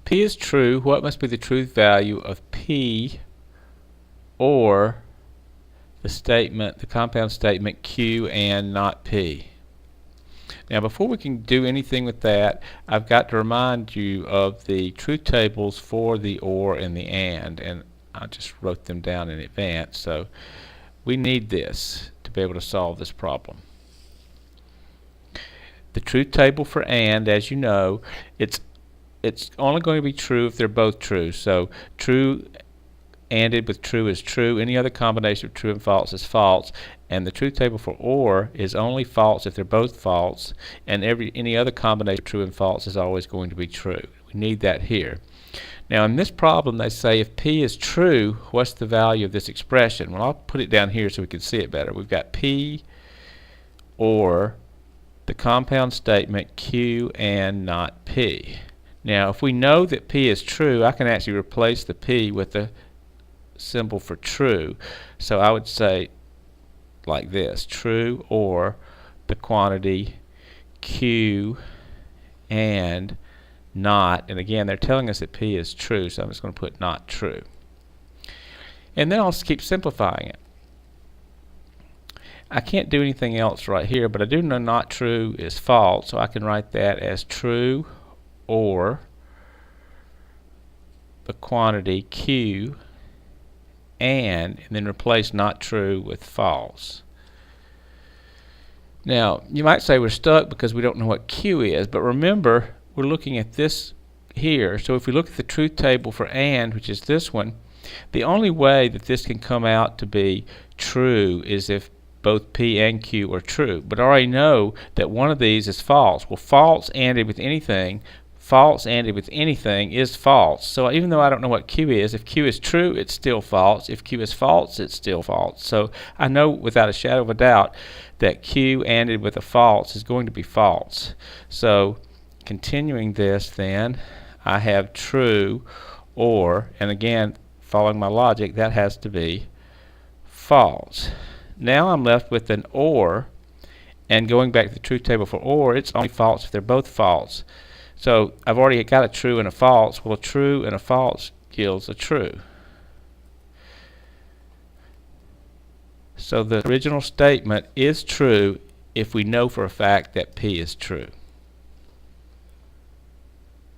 P is true, what must be the truth value of P or the compound statement Q and not P? Now before we can do anything with that, I've got to remind you of the truth tables for the OR and the and I just wrote them down in advance, so we need this to be able to solve this problem. The truth table for AND, as you know, it's only going to be true if they're both true. So true ANDed with true is true. Any other combination of true and false is false. And the truth table for OR is only false if they're both false. And any other combination of true and false is always going to be true. We need that here. Now in this problem they say if P is true, what's the value of this expression? Well, I'll put it down here so we can see it better. We've got P or the compound statement Q and not P. Now if we know that P is true, I can actually replace the P with the symbol for true. So I would say like this: true or the quantity Q and not, and again they're telling us that P is true, so I'm just going to put not true. And then I'll just keep simplifying it. I can't do anything else right here, but I do know not true is false, so I can write that as true or the quantity Q and then replace not true with false. Now you might say we're stuck because we don't know what Q is, but remember we're looking at this here. So if we look at the truth table for AND, which is this one, the only way that this can come out to be true is if both P and Q are true. But I already know that one of these is false. Well, false ANDed with anything, false ANDed with anything is false. So even though I don't know what Q is, if Q is true, it's still false. If Q is false, it's still false. So I know without a shadow of a doubt that Q ANDed with a false is going to be false. So continuing this, then I have true or, and again following my logic, that has to be false. Now I'm left with an OR, and going back to the truth table for OR, it's only false if they're both false. So I've already got a true and a false. Well, a true and a false yields a true. So the original statement is true if we know for a fact that P is true.